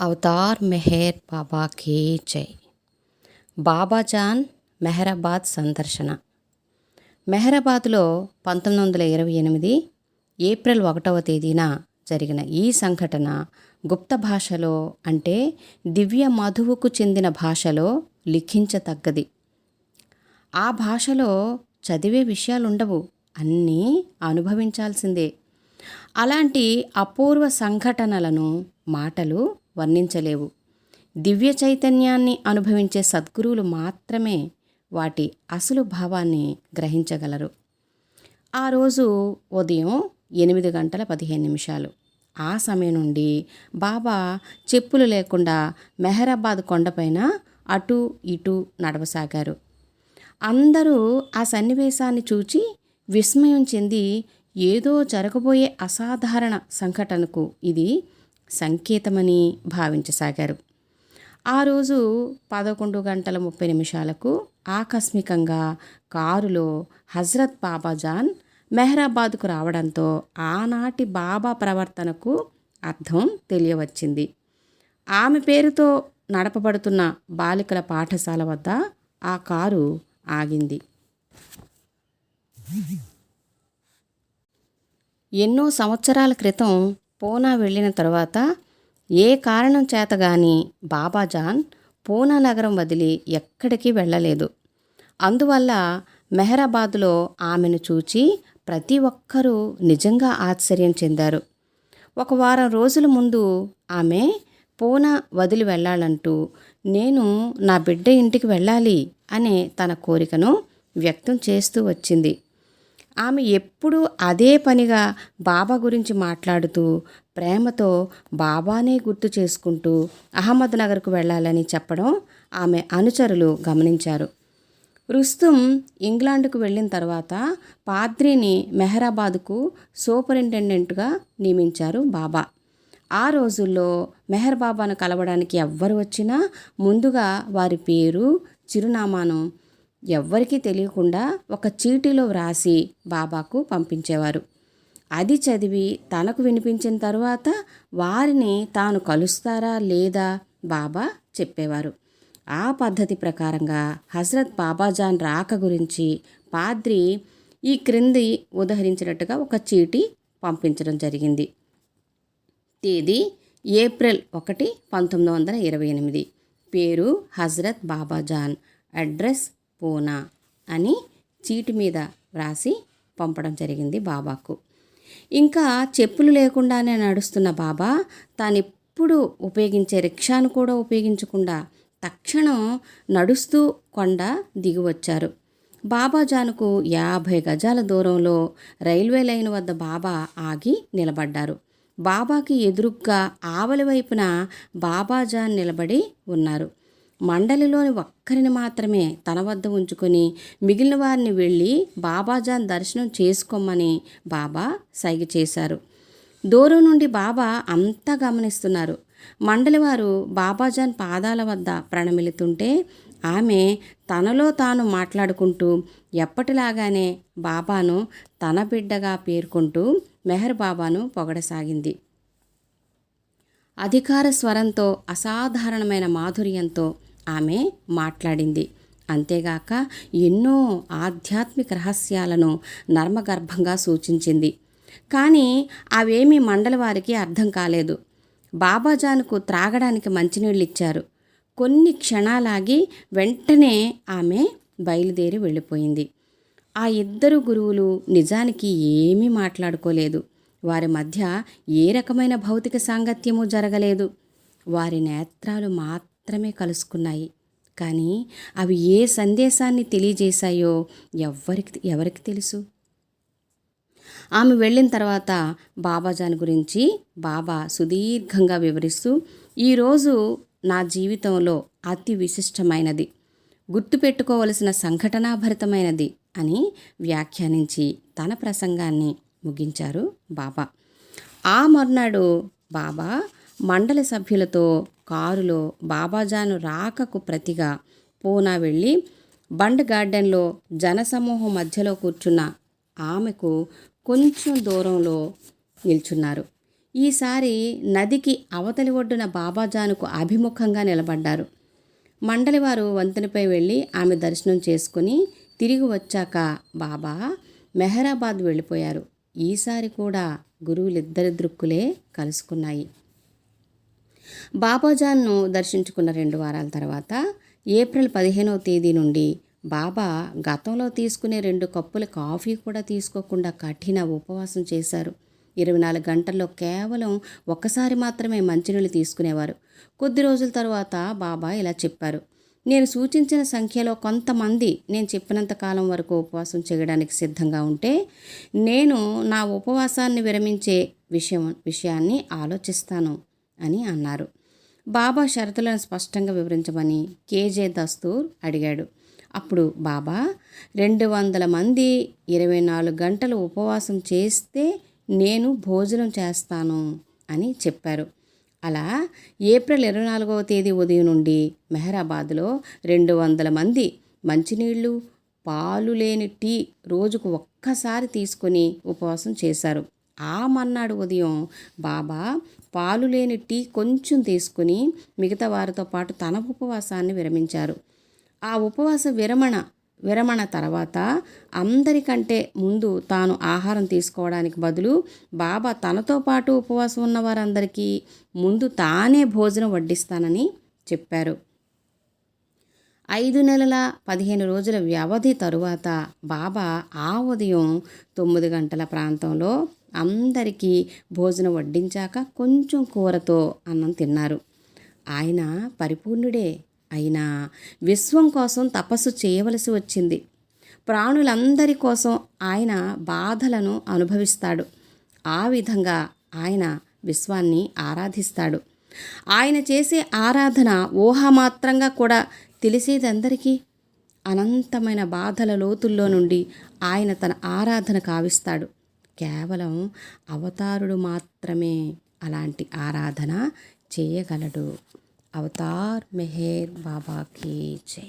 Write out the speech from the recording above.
Avatar Meher బాబాకి జై. బాబాజాన్ మెహరాబాద్ సందర్శన. మెహరాబాద్లో 1928 ఏప్రిల్ 1వ తేదీన జరిగిన ఈ సంఘటన గుప్త భాషలో, అంటే దివ్య మధువుకు చెందిన భాషలో లిఖించతగ్గది. ఆ భాషలో చదివే విషయాలుండవు, అన్నీ అనుభవించాల్సిందే. అలాంటి అపూర్వ సంఘటనలను మాటలు వర్ణించలేవు. దివ్య చైతన్యాన్ని అనుభవించే సద్గురువులు మాత్రమే వాటి అసలు భావాన్ని గ్రహించగలరు. ఆ రోజు ఉదయం 8:15 ఆ సమయం నుండి బాబా చెప్పులు లేకుండా మెహరాబాద్ కొండపైన అటూ ఇటూ నడవసాగారు. అందరూ ఆ సన్నివేశాన్ని చూచి విస్మయం చెంది ఏదో జరగబోయే అసాధారణ సంఘటనకు ఇది సంకేతమని భావించసాగారు. ఆ రోజు 11:30 ఆకస్మికంగా కారులో హజ్రత్ బాబాజాన్ మెహరాబాద్కు రావడంతో ఆనాటి బాబా ప్రవర్తనకు అర్థం తెలియవచ్చింది. ఆమె పేరుతో నడపబడుతున్న బాలికల పాఠశాల వద్ద ఆ కారు ఆగింది. ఎన్నో సంవత్సరాల క్రితం పూనా వెళ్ళిన తరువాత ఏ కారణం చేత గాని బాబాజాన్ పూనా నగరం వదిలి ఎక్కడికి వెళ్ళలేదు. అందువల్ల మెహరాబాద్లో ఆమెను చూచి ప్రతి ఒక్కరూ నిజంగా ఆశ్చర్యం చెందారు. 1 వారం రోజుల ముందు ఆమె పూనా వదిలి వెళ్ళాలంటూ, నేను నా బిడ్డ ఇంటికి వెళ్ళాలి అనే తన కోరికను వ్యక్తం చేస్తూ వచ్చింది. ఆమె ఎప్పుడూ అదే పనిగా బాబా గురించి మాట్లాడుతూ, ప్రేమతో బాబానే గుర్తు చేసుకుంటూ అహ్మద్నగర్కు వెళ్ళాలని చెప్పడం ఆమె అనుచరులు గమనించారు. రుస్తుం ఇంగ్లాండ్కు వెళ్ళిన తర్వాత పాద్రీని మెహరాబాద్కు సూపరింటెండెంట్గా నియమించారు బాబా. ఆ రోజుల్లో మెహర్ బాబాను కలవడానికి ఎవ్వరు వచ్చినా ముందుగా వారి పేరు, చిరునామాను ఎవ్వరికీ తెలియకుండా ఒక చీటీలో వ్రాసి బాబాకు పంపించేవారు. అది చదివి తనకు వినిపించిన తరువాత వారిని తాను కలుస్తారా లేదా బాబా చెప్పేవారు. ఆ పద్ధతి ప్రకారంగా హజ్రత్ బాబాజాన్ రాక గురించి పాద్రి ఈ క్రింది ఉదహరించినట్టుగా ఒక చీటీ పంపించడం జరిగింది. తేదీ ఏప్రిల్ 1, 1928. పేరు హజ్రత్ బాబాజాన్, అడ్రస్ పూనా అని చీటి మీద వ్రాసి పంపడం జరిగింది బాబాకు. ఇంకా చెప్పులు లేకుండానే నడుస్తున్న బాబా తానెప్పుడు ఉపయోగించే రిక్షాను కూడా ఉపయోగించకుండా తక్షణం నడుస్తూ కొండ దిగివచ్చారు. బాబాజాన్కు 50 గజాల దూరంలో రైల్వే లైన్ వద్ద బాబా ఆగి నిలబడ్డారు. బాబాకి ఎదురుగ్గా ఆవలి వైపున బాబాజాన్ నిలబడి ఉన్నారు. మండలిలోని ఒక్కరిని మాత్రమే తన వద్ద ఉంచుకొని మిగిలిన వారిని వెళ్ళి బాబాజాన్ దర్శనం చేసుకోమని బాబా సైగ చేశారు. దూరం నుండి బాబా అంతా గమనిస్తున్నారు. మండలివారు బాబాజాన్ పాదాల వద్ద ప్రణమిలుతుంటే ఆమె తనలో తాను మాట్లాడుకుంటూ ఎప్పటిలాగానే బాబాను తన బిడ్డగా పేర్కొంటూ మెహర్ బాబాను పొగడసాగింది. అధికార స్వరంతో, అసాధారణమైన మాధుర్యంతో ఆమె మాట్లాడింది. అంతేగాక ఎన్నో ఆధ్యాత్మిక రహస్యాలను నర్మగర్భంగా సూచించింది. కానీ అవేమీ మండలి వారికి అర్థం కాలేదు. బాబాజాన్కు త్రాగడానికి మంచినీళ్ళు ఇచ్చారు. కొన్ని క్షణాలాగి వెంటనే ఆమె బయలుదేరి వెళ్ళిపోయింది. ఆ 2 గురువులు నిజానికి ఏమీ మాట్లాడుకోలేదు. వారి మధ్య ఏ రకమైన భౌతిక సాంగత్యము జరగలేదు. వారి నేత్రాలు మాత్రమే కలుసుకున్నాయి. కానీ అవి ఏ సందేశాన్ని తెలియజేశాయో ఎవరికి తెలుసు? ఆమె వెళ్ళిన తర్వాత బాబాజాన్ గురించి బాబా సుదీర్ఘంగా వివరిస్తూ, ఈరోజు నా జీవితంలో అతి విశిష్టమైనది, గుర్తుపెట్టుకోవలసిన సంఘటనాభరితమైనది అని వ్యాఖ్యానించి తన ప్రసంగాన్ని ముగించారు బాబా. ఆ మర్నాడు బాబా మండలి సభ్యులతో కారులో బాబాజాను రాకకు ప్రతిగా పూనా వెళ్ళి బండ్ గార్డెన్లో జనసమూహం మధ్యలో కూర్చున్న ఆమెకు కొంచెం దూరంలో నిల్చున్నారు. ఈసారి నదికి అవతలి ఒడ్డున బాబాజానుకు అభిముఖంగా నిలబడ్డారు. మండలివారు వంతెనపై వెళ్ళి ఆమె దర్శనం చేసుకుని తిరిగి వచ్చాక బాబా మెహరాబాద్ వెళ్ళిపోయారు. ఈసారి కూడా గురువులిద్దరి దృక్కులే కలుసుకున్నాయి. బాబాజాన్ను దర్శించుకున్న 2 వారాల తర్వాత ఏప్రిల్ 15వ తేదీ నుండి బాబా గతంలో తీసుకునే 2 కప్పుల కాఫీ కూడా తీసుకోకుండా కఠిన ఉపవాసం చేశారు. 24 గంటల్లో కేవలం ఒక్కసారి మాత్రమే మంచినీళ్ళు తీసుకునేవారు. కొద్ది రోజుల తర్వాత బాబా ఇలా చెప్పారు, నేను సూచించిన సంఖ్యలో కొంతమంది నేను చెప్పినంత కాలం వరకు ఉపవాసం చేయడానికి సిద్ధంగా ఉంటే నేను నా ఉపవాసాన్ని విరమించే విషయాన్ని ఆలోచిస్తాను అని అన్నారు. బాబా షరతులను స్పష్టంగా వివరించమని కేజే దస్తూర్ అడిగాడు. అప్పుడు బాబా 200 మంది 24 గంటలు ఉపవాసం చేస్తే నేను భోజనం చేస్తాను అని చెప్పారు. అలా ఏప్రిల్ 24వ తేదీ ఉదయం నుండి మెహరాబాద్లో 200 మంది మంచినీళ్ళు, పాలు లేని టీ రోజుకు ఒక్కసారి తీసుకొని ఉపవాసం చేశారు. ఆ మర్నాడు ఉదయం బాబా పాలు లేని టీ కొంచెం తీసుకుని మిగతా వారితో పాటు తన ఉపవాసాన్ని విరమించారు. ఆ ఉపవాస విరమణ తర్వాత అందరికంటే ముందు తాను ఆహారం తీసుకోవడానికి బదులు బాబా తనతో పాటు ఉపవాసం ఉన్న వారందరికీ ముందు తానే భోజనం వడ్డిస్తానని చెప్పారు. 5 నెలల 15 రోజుల వ్యవధి తరువాత బాబా ఆ ఉదయం 9 గంటల ప్రాంతంలో అందరికీ భోజనం వడ్డించాక కొంచెం కూరతో అన్నం తిన్నారు. ఆయన పరిపూర్ణుడే అయినా విశ్వం కోసం తపస్సు చేయవలసి వచ్చింది. ప్రాణులందరి కోసం ఆయన బాధలను అనుభవిస్తాడు. ఆ విధంగా ఆయన విశ్వాన్ని ఆరాధిస్తాడు. ఆయన చేసే ఆరాధన ఊహామాత్రంగా కూడా తెలిసేదందరికీ. అనంతమైన బాధల లోతుల్లో నుండి ఆయన తన ఆరాధన కావిస్తాడు. కేవలం అవతారుడు మాత్రమే అలాంటి ఆరాధన చేయగలడు. అవతార్ మెహర్ బాబాకి జై.